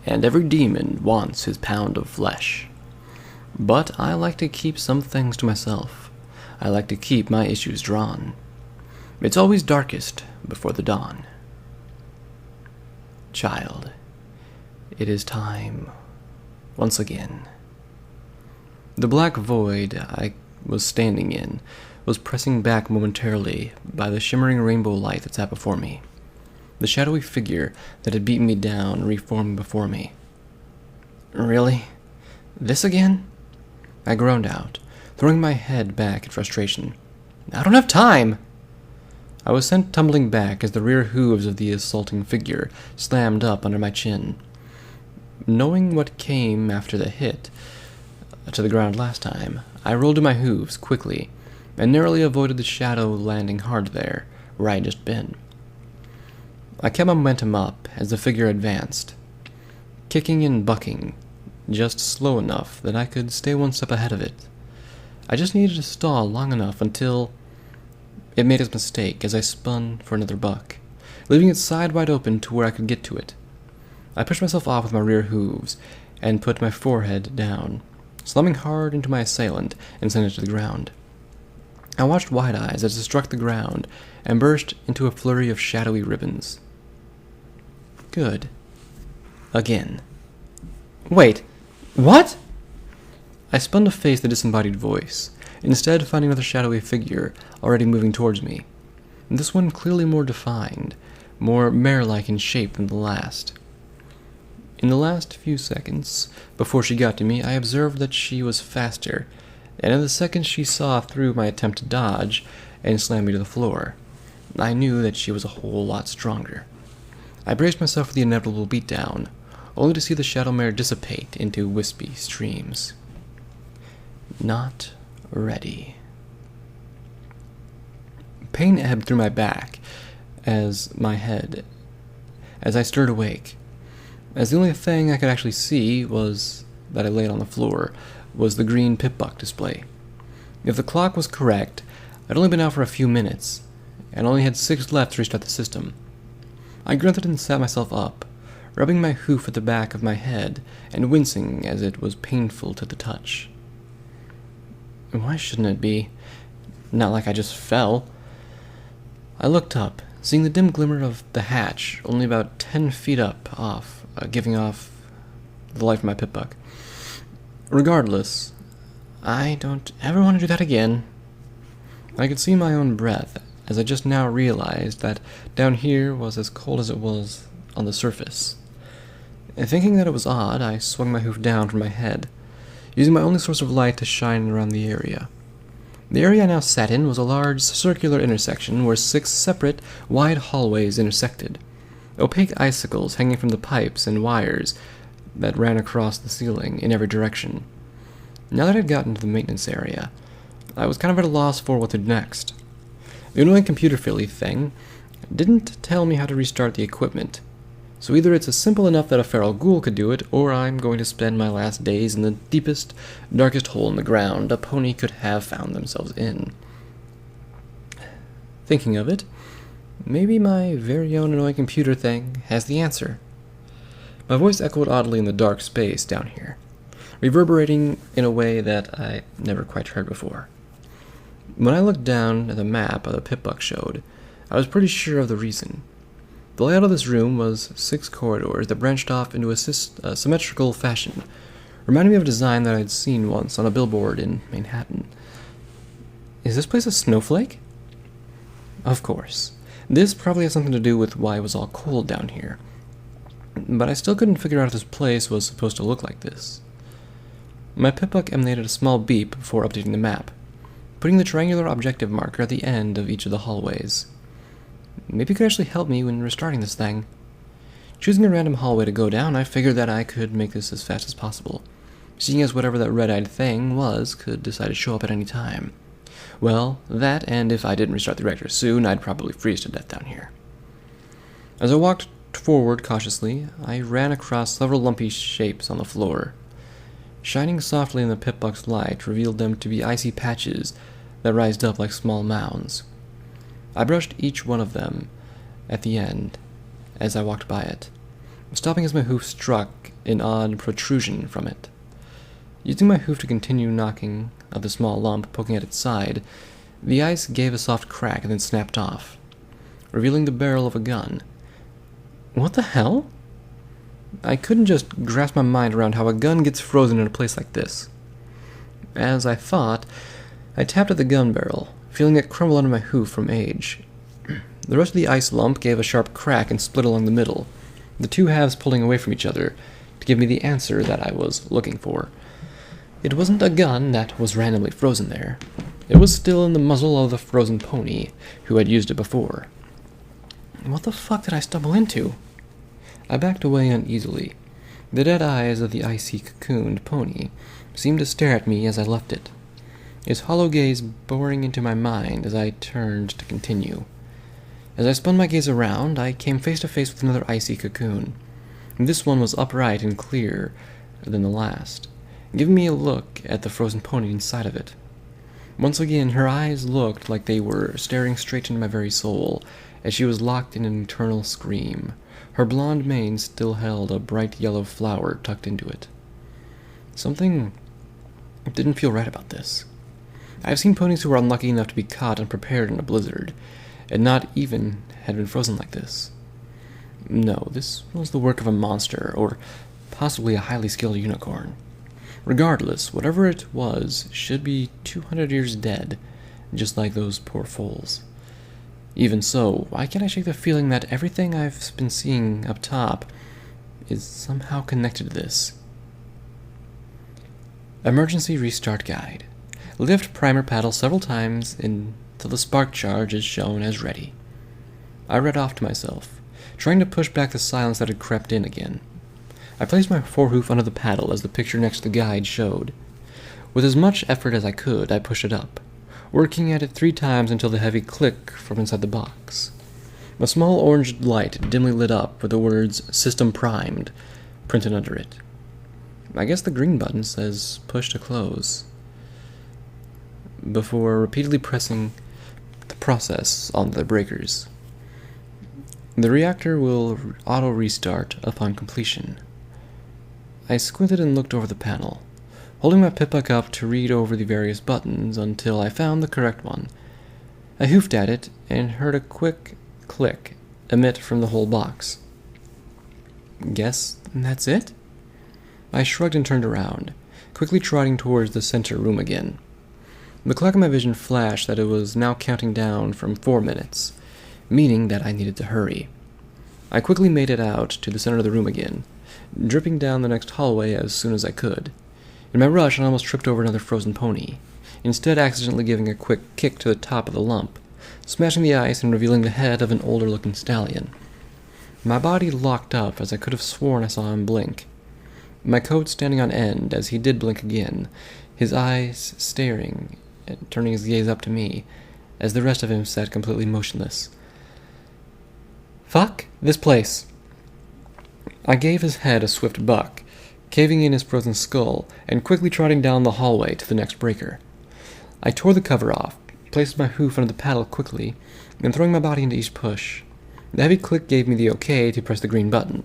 and every demon wants his pound of flesh. But I like to keep some things to myself. I like to keep my issues drawn. It's always darkest before the dawn. Child, it is time once again. The black void I was standing in was pressing back momentarily by the shimmering rainbow light that sat before me. The shadowy figure that had beaten me down reformed before me. Really? This again? I groaned out, throwing my head back in frustration. I don't have time! I was sent tumbling back as the rear hooves of the assaulting figure slammed up under my chin. Knowing what came after the hit to the ground last time, I rolled to my hooves quickly and narrowly avoided the shadow landing hard there, where I had just been. I kept my momentum up as the figure advanced, kicking and bucking, just slow enough that I could stay one step ahead of it. I just needed to stall long enough until it made its mistake as I spun for another buck, leaving it side wide open to where I could get to it. I pushed myself off with my rear hooves and put my forehead down, slamming hard into my assailant and sent it to the ground. I watched wide-eyed as it struck the ground and burst into a flurry of shadowy ribbons. Good. Again. Wait, what? I spun to face the disembodied voice, instead finding another shadowy figure already moving towards me. This one clearly more defined, more mare-like in shape than the last. In the last few seconds, before she got to me, I observed that she was faster, and in the second she saw through my attempt to dodge and slam me to the floor, I knew that she was a whole lot stronger. I braced myself for the inevitable beatdown, only to see the shadow mare dissipate into wispy streams. Not ready. Pain ebbed through my back as I stirred awake, as the only thing I could actually see was that I laid on the floor was the green pip-buck display. If the clock was correct, I'd only been out for a few minutes, and only had 6 left to restart the system. I grunted and sat myself up, rubbing my hoof at the back of my head and wincing as it was painful to the touch. Why shouldn't it be? Not like I just fell. I looked up, seeing the dim glimmer of the hatch only about 10 feet up giving off the light from my pip-buck. Regardless, I don't ever want to do that again. I could see my own breath as I just now realized that down here was as cold as it was on the surface. And thinking that it was odd, I swung my hoof down from my head, using my only source of light to shine around the area. The area I now sat in was a large circular intersection where 6 separate, wide hallways intersected, opaque icicles hanging from the pipes and wires that ran across the ceiling in every direction. Now that I'd gotten to the maintenance area, I was kind of at a loss for what to do next. The annoying computer filly thing didn't tell me how to restart the equipment, so either it's simple enough that a feral ghoul could do it, or I'm going to spend my last days in the deepest, darkest hole in the ground a pony could have found themselves in. Thinking of it, maybe my very own annoying computer thing has the answer. My voice echoed oddly in the dark space down here, reverberating in a way that I never quite heard before. When I looked down at the map the pip-buck showed, I was pretty sure of the reason. The layout of this room was 6 corridors that branched off into a symmetrical fashion, reminding me of a design that I'd seen once on a billboard in Manhattan. Is this place a snowflake? Of course. This probably has something to do with why it was all cold down here. But I still couldn't figure out if this place was supposed to look like this. My pip-buck emanated a small beep before updating the map, putting the triangular objective marker at the end of each of the hallways. Maybe it could actually help me when restarting this thing. Choosing a random hallway to go down, I figured that I could make this as fast as possible, seeing as whatever that red-eyed thing was could decide to show up at any time. Well, that, and if I didn't restart the reactor soon, I'd probably freeze to death down here. As I walked forward cautiously, I ran across several lumpy shapes on the floor. Shining softly in the pip-buck's light revealed them to be icy patches that rised up like small mounds. I brushed each one of them at the end as I walked by it, stopping as my hoof struck an odd protrusion from it. Using my hoof to continue knocking of the small lump poking at its side, the ice gave a soft crack and then snapped off, revealing the barrel of a gun. What the hell? I couldn't just grasp my mind around how a gun gets frozen in a place like this. As I thought, I tapped at the gun barrel, feeling it crumble under my hoof from age. The rest of the ice lump gave a sharp crack and split along the middle, the two halves pulling away from each other to give me the answer that I was looking for. It wasn't a gun that was randomly frozen there. It was still in the muzzle of the frozen pony who had used it before. What the fuck did I stumble into? I backed away uneasily. The dead eyes of the icy cocooned pony seemed to stare at me as I left it, its hollow gaze boring into my mind as I turned to continue. As I spun my gaze around, I came face to face with another icy cocoon. This one was upright and clearer than the last, giving me a look at the frozen pony inside of it. Once again, her eyes looked like they were staring straight into my very soul, as she was locked in an eternal scream. Her blonde mane still held a bright yellow flower tucked into it. Something didn't feel right about this. I've seen ponies who were unlucky enough to be caught unprepared in a blizzard, and not even had been frozen like this. No, this was the work of a monster, or possibly a highly skilled unicorn. Regardless, whatever it was should be 200 years dead, just like those poor foals. Even so, why can't I shake the feeling that everything I've been seeing up top is somehow connected to this? Emergency restart guide. Lift primer paddle several times until the spark charge is shown as ready. I read off to myself, trying to push back the silence that had crept in again. I placed my forehoof under the paddle as the picture next to the guide showed. With as much effort as I could, I pushed it up, working at it 3 times until the heavy click from inside the box. A small orange light dimly lit up with the words "System Primed" printed under it. I guess the green button says "Push to close," before repeatedly pressing the process on the breakers. The reactor will auto-restart upon completion. I squinted and looked over the panel, holding my pippuck up to read over the various buttons until I found the correct one. I hoofed at it and heard a quick click emit from the whole box. Guess that's it? I shrugged and turned around, quickly trotting towards the center room again. The clock in my vision flashed that it was now counting down from 4 minutes, meaning that I needed to hurry. I quickly made it out to the center of the room again, dripping down the next hallway as soon as I could. In my rush, I almost tripped over another frozen pony, instead accidentally giving a quick kick to the top of the lump, smashing the ice and revealing the head of an older-looking stallion. My body locked up as I could have sworn I saw him blink, my coat standing on end as he did blink again, his eyes staring and turning his gaze up to me, as the rest of him sat completely motionless. Fuck this place. I gave his head a swift buck, caving in his frozen skull, and quickly trotting down the hallway to the next breaker. I tore the cover off, placed my hoof under the paddle quickly, and throwing my body into each push. The heavy click gave me the okay to press the green button.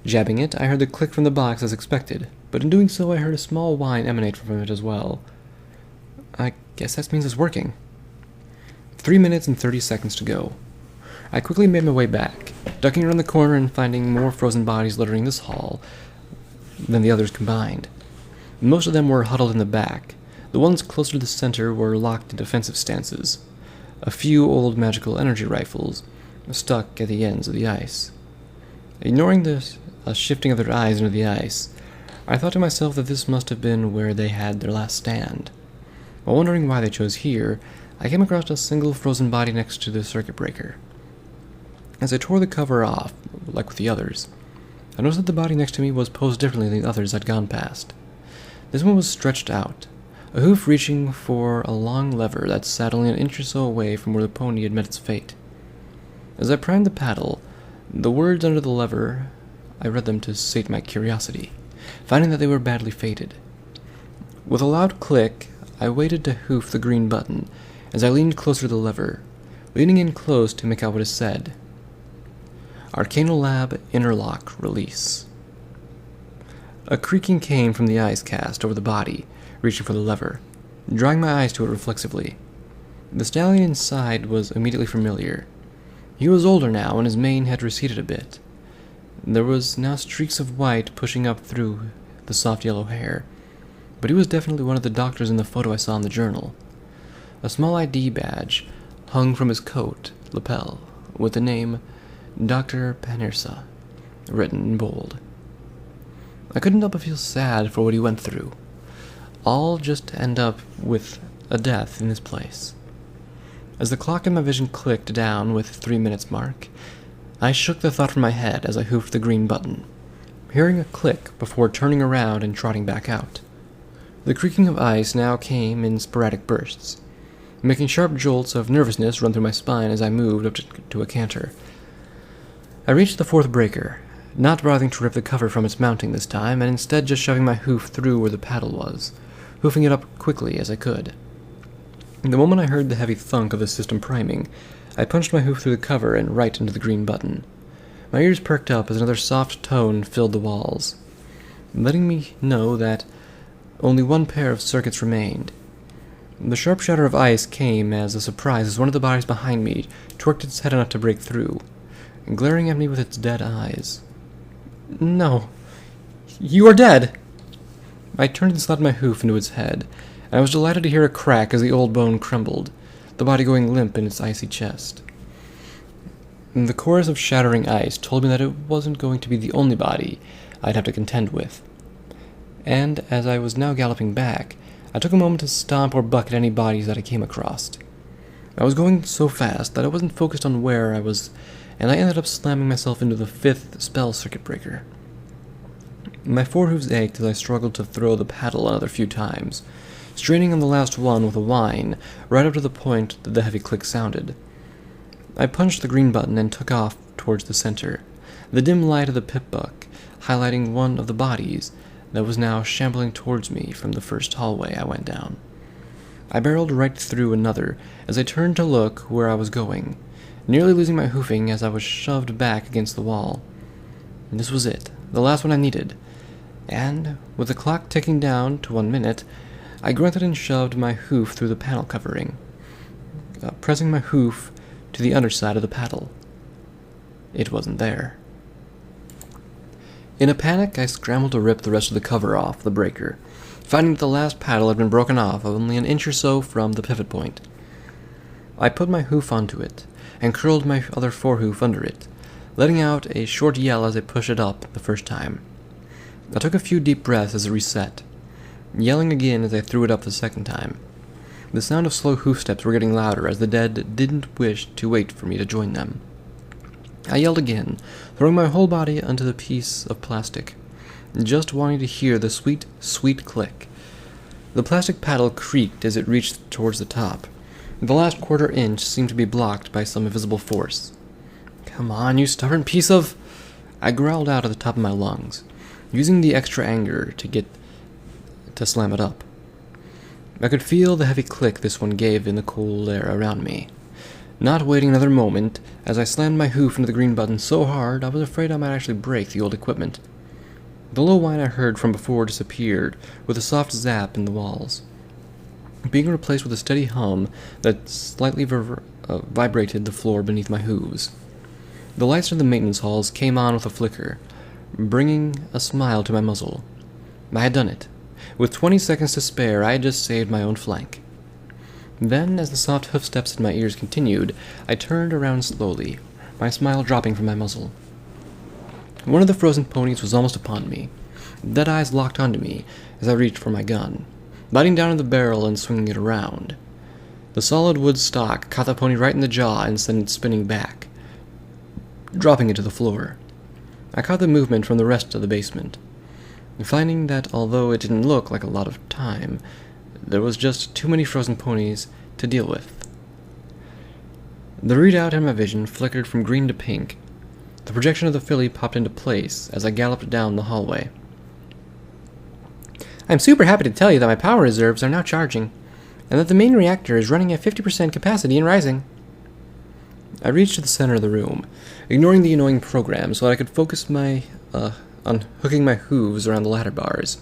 Jabbing it, I heard the click from the box as expected, but in doing so I heard a small whine emanate from it as well. I guess that means it's working. 3 minutes and 30 seconds to go. I quickly made my way back, ducking around the corner and finding more frozen bodies littering this hall than the others combined. Most of them were huddled in the back. The ones closer to the center were locked in defensive stances. A few old magical energy rifles stuck at the ends of the ice. Ignoring the shifting of their eyes into the ice, I thought to myself that this must have been where they had their last stand. While wondering why they chose here, I came across a single frozen body next to the circuit breaker. As I tore the cover off, like with the others, I noticed that the body next to me was posed differently than the others I'd gone past. This one was stretched out, a hoof reaching for a long lever that sat only an inch or so away from where the pony had met its fate. As I primed the paddle, the words under the lever, I read them to sate my curiosity, finding that they were badly fated. With a loud click, I waited to hoof the green button as I leaned closer to the lever, leaning in close to make out what it said. Arcanal Lab Interlock Release. A creaking came from the ice cast over the body, reaching for the lever, drawing my eyes to it reflexively. The stallion inside was immediately familiar. He was older now, and his mane had receded a bit. There was now streaks of white pushing up through the soft yellow hair, but he was definitely one of the doctors in the photo I saw in the journal. A small ID badge hung from his coat lapel, with the name Dr. Panirsa written in bold. I couldn't help but feel sad for what he went through, all just to end up with a death in his place. As the clock in my vision clicked down with 3 minutes mark, I shook the thought from my head as I hoofed the green button, hearing a click before turning around and trotting back out. The creaking of ice now came in sporadic bursts, making sharp jolts of nervousness run through my spine as I moved up to a canter. I reached the fourth breaker, not bothering to rip the cover from its mounting this time, and instead just shoving my hoof through where the paddle was, hoofing it up quickly as I could. The moment I heard the heavy thunk of the system priming, I punched my hoof through the cover and right into the green button. My ears perked up as another soft tone filled the walls, letting me know that only one pair of circuits remained. The sharp shatter of ice came as a surprise as one of the bodies behind me twerked its head enough to break through, glaring at me with its dead eyes. "No, you are dead!" I turned and slapped my hoof into its head, and I was delighted to hear a crack as the old bone crumbled, the body going limp in its icy chest. The chorus of shattering ice told me that it wasn't going to be the only body I'd have to contend with, and as I was now galloping back, I took a moment to stomp or bucket any bodies that I came across. I was going so fast that I wasn't focused on where I was, and I ended up slamming myself into the 5th spell circuit breaker. My forehooves ached as I struggled to throw the paddle another few times, straining on the last one with a whine, right up to the point that the heavy click sounded. I punched the green button and took off towards the center, the dim light of the pip-buck highlighting one of the bodies that was now shambling towards me from the first hallway I went down. I barreled right through another as I turned to look where I was going, nearly losing my hoofing as I was shoved back against the wall. And this was it, the last one I needed, and, with the clock ticking down to 1 minute, I grunted and shoved my hoof through the panel covering, pressing my hoof to the underside of the paddle. It wasn't there. In a panic, I scrambled to rip the rest of the cover off the breaker, finding that the last paddle had been broken off only an inch or so from the pivot point. I put my hoof onto it, and curled my other forehoof under it, letting out a short yell as I pushed it up the first time. I took a few deep breaths as it reset, yelling again as I threw it up the second time. The sound of slow hoof steps were getting louder as the dead didn't wish to wait for me to join them. I yelled again, throwing my whole body onto the piece of plastic, just wanting to hear the sweet, sweet click. The plastic paddle creaked as it reached towards the top. The last quarter inch seemed to be blocked by some invisible force. "Come on, you stubborn piece of—" I growled out at the top of my lungs, using the extra anger to slam it up. I could feel the heavy click this one gave in the cool air around me. Not waiting another moment, as I slammed my hoof into the green button so hard I was afraid I might actually break the old equipment. The low whine I heard from before disappeared with a soft zap in the walls, being replaced with a steady hum that slightly vibrated the floor beneath my hooves. The lights in the maintenance halls came on with a flicker, bringing a smile to my muzzle. I had done it. With 20 seconds to spare, I had just saved my own flank. Then, as the soft hoofsteps in my ears continued, I turned around slowly, my smile dropping from my muzzle. One of the frozen ponies was almost upon me, dead eyes locked onto me as I reached for my gun, biting down on the barrel and swinging it around. The solid wood stock caught the pony right in the jaw and sent it spinning back, dropping it to the floor. I caught the movement from the rest of the basement, finding that although it didn't look like a lot of time, there was just too many frozen ponies to deal with. The readout in my vision flickered from green to pink. The projection of the filly popped into place as I galloped down the hallway. "I'm super happy to tell you that my power reserves are now charging, and that the main reactor is running at 50% capacity and rising." I reached to the center of the room, ignoring the annoying program so that I could focus on hooking my hooves around the ladder bars.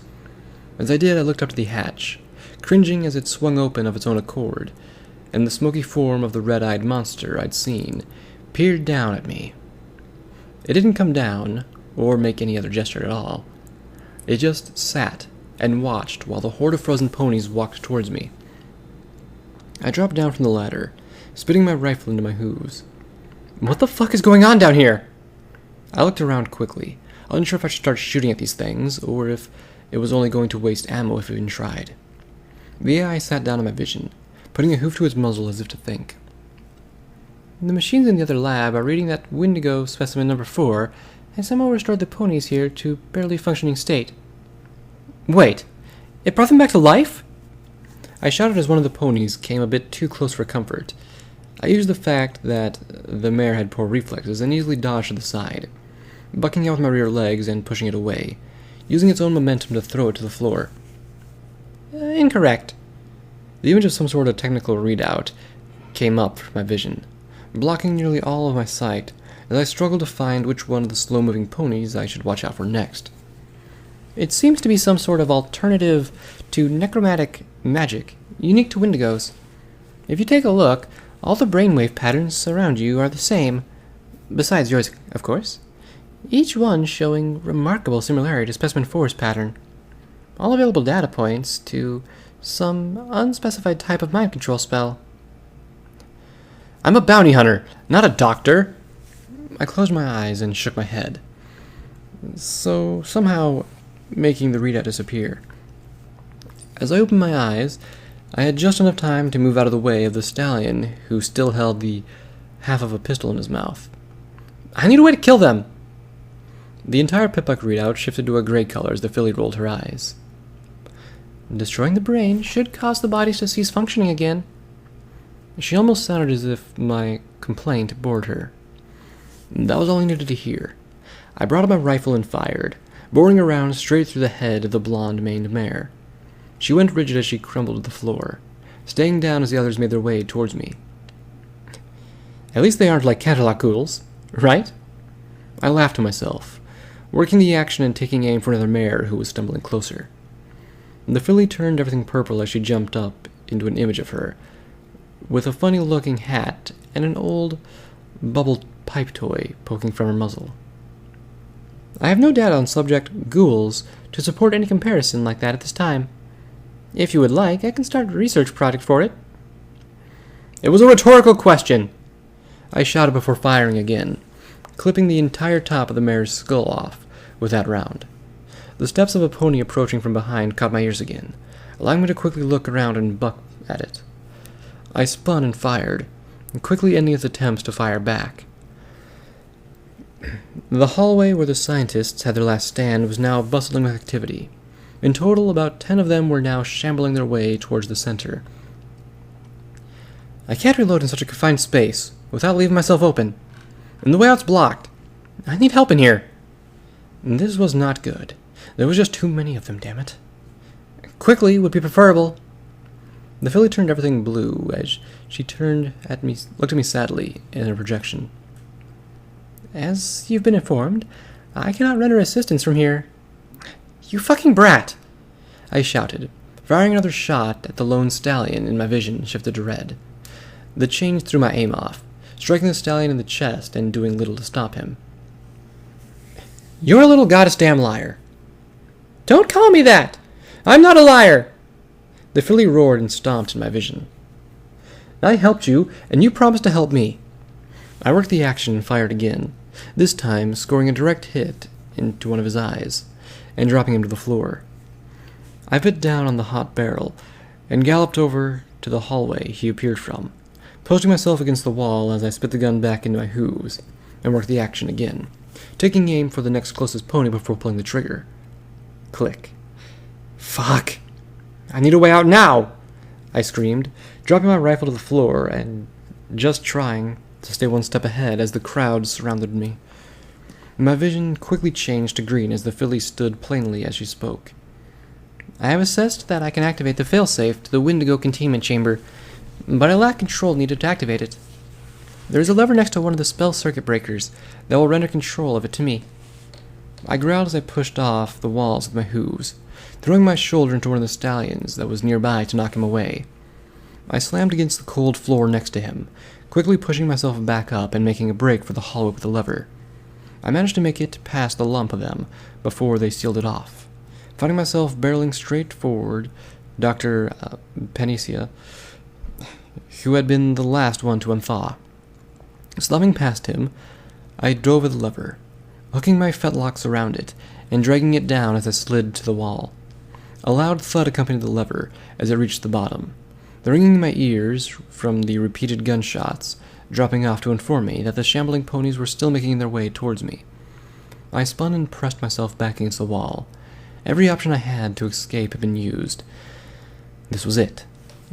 As I did, I looked up to the hatch, cringing as it swung open of its own accord, and the smoky form of the red-eyed monster I'd seen peered down at me. It didn't come down, or make any other gesture at all. It just sat and watched while the horde of frozen ponies walked towards me. I dropped down from the ladder, spitting my rifle into my hooves. What the fuck is going on down here? I looked around quickly, unsure if I should start shooting at these things, or if it was only going to waste ammo if I even tried. The AI sat down in my vision, putting a hoof to its muzzle as if to think. The machines in the other lab are reading that Wendigo specimen number 4 has somehow restored the ponies here to barely functioning state. Wait, it brought them back to life? I shouted as one of the ponies came a bit too close for comfort. I used the fact that the mare had poor reflexes and easily dodged to the side, bucking out with my rear legs and pushing it away, using its own momentum to throw it to the floor. Incorrect. The image of some sort of technical readout came up from my vision, blocking nearly all of my sight as I struggled to find which one of the slow-moving ponies I should watch out for next. It seems to be some sort of alternative to necromantic magic, unique to Wendigos. If you take a look, all the brainwave patterns around you are the same, besides yours, of course, each one showing remarkable similarity to Specimen 4's pattern. All available data points to some unspecified type of mind control spell. I'm a bounty hunter, not a doctor. I closed my eyes and shook my head, so somehow making the readout disappear. As I opened my eyes, I had just enough time to move out of the way of the stallion, who still held the half of a pistol in his mouth. I need a way to kill them! The entire Pip-Buck readout shifted to a gray color as the filly rolled her eyes. Destroying the brain should cause the bodies to cease functioning again. She almost sounded as if my complaint bored her. That was all I needed to hear. I brought up my rifle and fired, boring around straight through the head of the blonde-maned mare. She went rigid as she crumbled to the floor, staying down as the others made their way towards me. At least they aren't like Cadillac Goodles, right? I laughed to myself, working the action and taking aim for another mare who was stumbling closer. The filly turned everything purple as she jumped up into an image of her, with a funny-looking hat and an old bubble pipe toy poking from her muzzle. I have no data on subject ghouls to support any comparison like that at this time. If you would like, I can start a research project for it. It was a rhetorical question, I shouted before firing again, clipping the entire top of the mare's skull off with that round. The steps of a pony approaching from behind caught my ears again, allowing me to quickly look around and buck at it. I spun and fired, quickly ending its attempts to fire back. The hallway where the scientists had their last stand was now bustling with activity. In total, about 10 of them were now shambling their way towards the center. I can't reload in such a confined space without leaving myself open, and the way out's blocked. I need help in here. This was not good. There was just too many of them, damn it. Quickly would be preferable. The filly turned everything blue as she looked at me sadly in her projection. As you've been informed, I cannot render assistance from here. You fucking brat! I shouted, firing another shot at the lone stallion in my vision shifted to red. The change threw my aim off, striking the stallion in the chest and doing little to stop him. You're a little goddess-damn liar. Don't call me that! I'm not a liar! The filly roared and stomped in my vision. I helped you, and you promised to help me. I worked the action and fired again, this time scoring a direct hit into one of his eyes, and dropping him to the floor. I bit down on the hot barrel, and galloped over to the hallway he appeared from, posting myself against the wall as I spit the gun back into my hooves, and worked the action again, taking aim for the next closest pony before pulling the trigger. Click. Fuck! I need a way out now! I screamed, dropping my rifle to the floor and just trying to stay one step ahead as the crowd surrounded me. My vision quickly changed to green as the filly stood plainly as she spoke. I have assessed that I can activate the failsafe to the Wendigo containment chamber, but I lack control needed to activate it. There is a lever next to one of the spell circuit breakers that will render control of it to me. I growled as I pushed off the walls with my hooves, throwing my shoulder into one of the stallions that was nearby to knock him away. I slammed against the cold floor next to him, quickly pushing myself back up and making a break for the hallway with the lever. I managed to make it past the lump of them before they sealed it off, finding myself barreling straight forward Dr. Panacea, who had been the last one to unthaw. Slumming past him, I drove at the lever, hooking my fetlocks around it and dragging it down as I slid to the wall. A loud thud accompanied the lever as it reached the bottom, the ringing in my ears from the repeated gunshots dropping off to inform me that the shambling ponies were still making their way towards me. I spun and pressed myself back against the wall. Every option I had to escape had been used. This was it.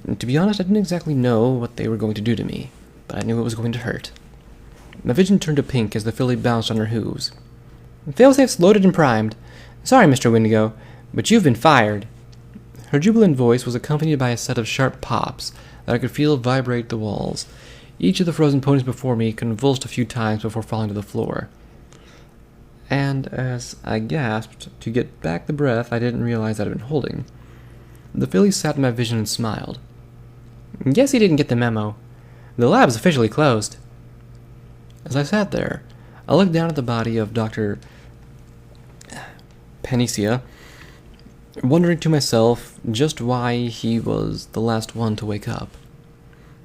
And to be honest, I didn't exactly know what they were going to do to me, but I knew it was going to hurt. My vision turned to pink as the filly bounced on her hooves. "Failsafe's loaded and primed. Sorry, Mr. Wendigo, but you've been fired." Her jubilant voice was accompanied by a set of sharp pops that I could feel vibrate the walls. Each of the frozen ponies before me convulsed a few times before falling to the floor. And as I gasped to get back the breath I didn't realize I'd been holding, the filly sat in my vision and smiled. "Guess he didn't get the memo. The lab's officially closed." As I sat there, I looked down at the body of Dr. Panacea, wondering to myself just why he was the last one to wake up,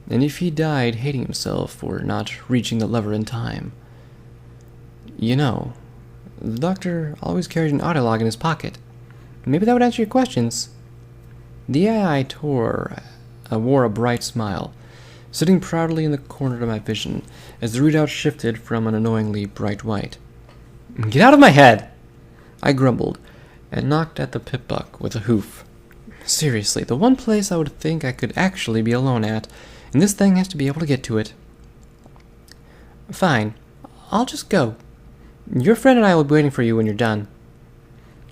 and if he died hating himself for not reaching the lever in time. You know, the doctor always carried an autolog in his pocket. Maybe that would answer your questions. The AI wore a bright smile, sitting proudly in the corner of my vision as the readout shifted from an annoyingly bright white. "Get out of my head!" I grumbled, and knocked at the pip-buck with a hoof. Seriously, the one place I would think I could actually be alone at, and this thing has to be able to get to it. "Fine, I'll just go. Your friend and I will be waiting for you when you're done."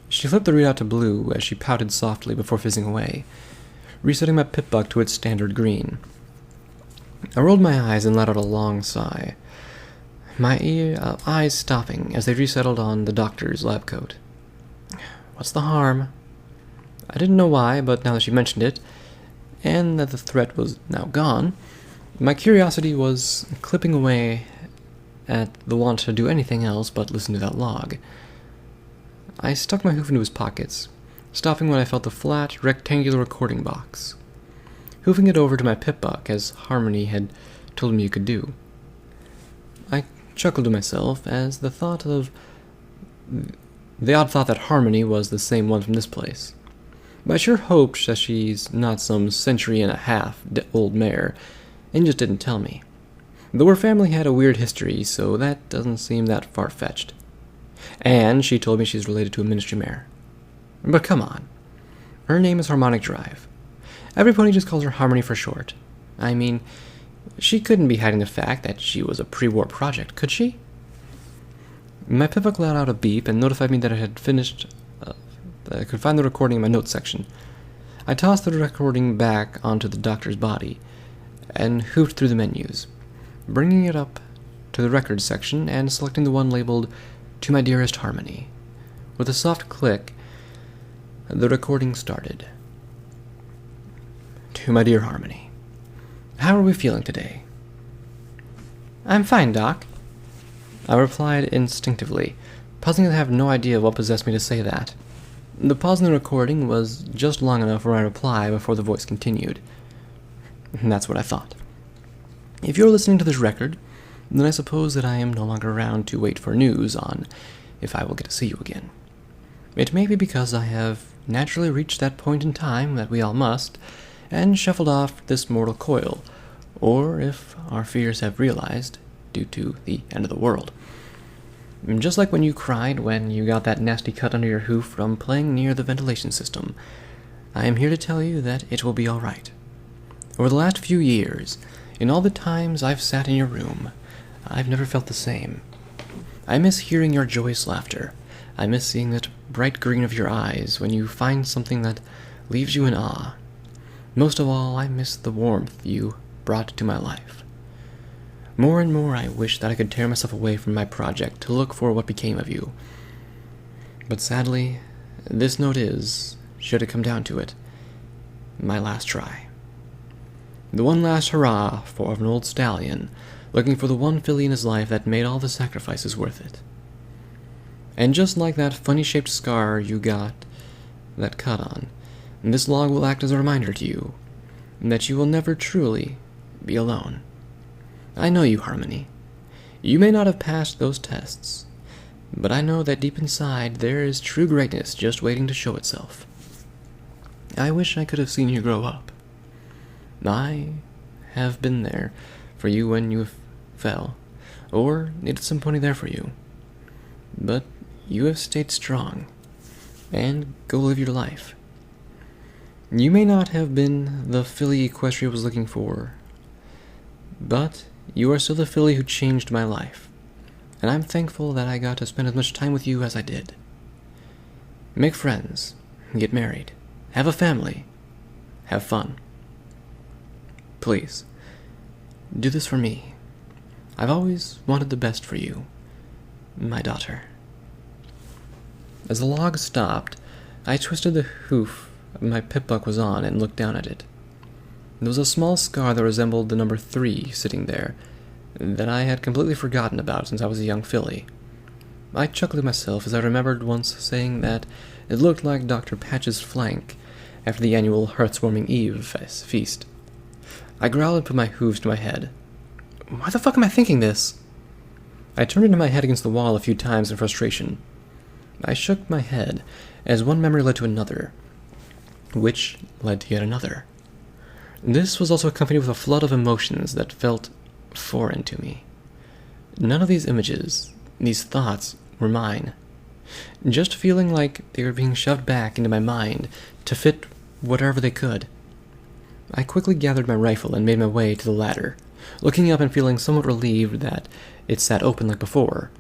She flipped the readout to blue as she pouted softly before fizzing away, resetting my pip-buck to its standard green. I rolled my eyes and let out a long sigh, my eyes stopping as they resettled on the doctor's lab coat. What's the harm? I didn't know why, but now that she mentioned it, and that the threat was now gone, my curiosity was clipping away at the want to do anything else but listen to that log. I stuck my hoof into his pockets, stopping when I felt the flat, rectangular recording box, hoofing it over to my pip-buck as Harmony had told me you could do. I chuckled to myself as the odd thought that Harmony was the same one from this place. But I sure hoped that she's not some century-and-a-half old mare, and just didn't tell me. Though her family had a weird history, so that doesn't seem that far-fetched. And she told me she's related to a ministry mare. But come on. Her name is Harmonic Drive. Every pony just calls her Harmony for short. I mean, she couldn't be hiding the fact that she was a pre-war project, could she? My pip-buck let out a beep and notified me that I had finished. I could find the recording in my notes section. I tossed the recording back onto the doctor's body and hoofed through the menus, bringing it up to the records section and selecting the one labeled "To My Dearest Harmony." With a soft click, the recording started. "To my dear Harmony, how are we feeling today?" "I'm fine, Doc," I replied instinctively, pausing to have no idea what possessed me to say that. The pause in the recording was just long enough for my reply before the voice continued. And that's what I thought. If you're listening to this record, then I suppose that I am no longer around to wait for news on if I will get to see you again. It may be because I have naturally reached that point in time that we all must, and shuffled off this mortal coil, or if our fears have realized, due to the end of the world. Just like when you cried when you got that nasty cut under your hoof from playing near the ventilation system, I am here to tell you that it will be all right. Over the last few years, in all the times I've sat in your room, I've never felt the same. I miss hearing your joyous laughter. I miss seeing that bright green of your eyes when you find something that leaves you in awe. Most of all, I miss the warmth you brought to my life. More and more I wish that I could tear myself away from my project to look for what became of you. But sadly, this note is, should it come down to it, my last try. The one last hurrah for an old stallion, looking for the one filly in his life that made all the sacrifices worth it. And just like that funny-shaped scar you got that cut on, this log will act as a reminder to you that you will never truly be alone. I know you, Harmony. You may not have passed those tests, but I know that deep inside there is true greatness just waiting to show itself. I wish I could have seen you grow up. I have been there for you when you fell, or needed somebody there for you. But you have stayed strong, and go live your life. You may not have been the filly Equestria was looking for, but you are still the filly who changed my life, and I'm thankful that I got to spend as much time with you as I did. Make friends, get married, have a family, have fun. Please, do this for me. I've always wanted the best for you, my daughter. As the log stopped, I twisted the hoof my pip-buck was on and looked down at it. There was a small scar that resembled the number 3 sitting there that I had completely forgotten about since I was a young filly. I chuckled to myself as I remembered once saying that it looked like Dr. Patch's flank after the annual Hearth-warming Eve feast. I growled and put my hooves to my head. Why the fuck am I thinking this? I turned into my head against the wall a few times in frustration. I shook my head as one memory led to another, which led to yet another. This was also accompanied with a flood of emotions that felt foreign to me. None of these images, these thoughts, were mine. Just feeling like they were being shoved back into my mind to fit whatever they could. I quickly gathered my rifle and made my way to the ladder, looking up and feeling somewhat relieved that it sat open like before,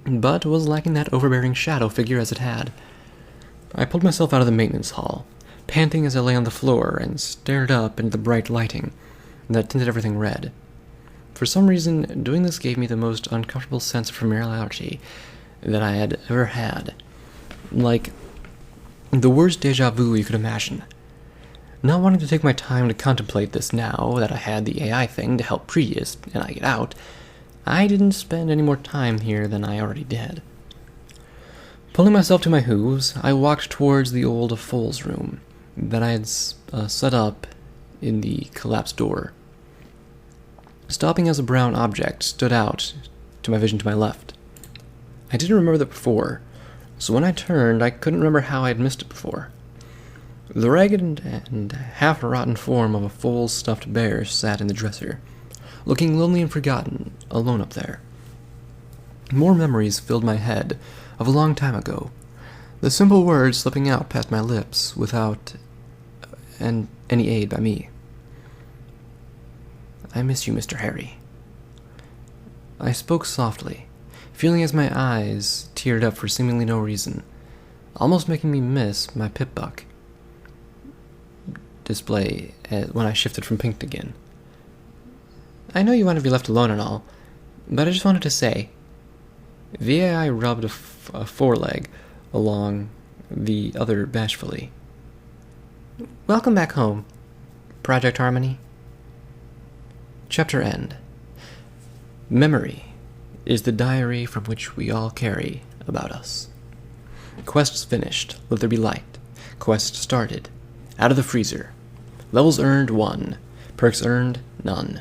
but was lacking that overbearing shadow figure as it had. I pulled myself out of the maintenance hall, panting as I lay on the floor and stared up into the bright lighting that tinted everything red. For some reason, doing this gave me the most uncomfortable sense of familiarity that I had ever had. Like the worst deja vu you could imagine. Not wanting to take my time to contemplate this now that I had the AI thing to help Prius and I get out, I didn't spend any more time here than I already did. Pulling myself to my hooves, I walked towards the old Foals room that I had set up in the collapsed door, stopping as a brown object stood out to my vision to my left. I didn't remember that before, so when I turned, I couldn't remember how I had missed it before. The ragged and half-rotten form of a full stuffed bear sat in the dresser, looking lonely and forgotten, alone up there. More memories filled my head of a long time ago, the simple words slipping out past my lips without any aid by me. I miss you, Mr. Harry. I spoke softly, feeling as my eyes teared up for seemingly no reason, almost making me miss my pip-buck display when I shifted from pink again. I know you want to be left alone and all, but I just wanted to say. The AI rubbed a foreleg along the other bashfully. Welcome back home, Project Harmony. Chapter End. Memory is the diary from which we all carry about us. Quests finished, let there be light. Quest started, out of the freezer. Levels earned 1, perks earned none.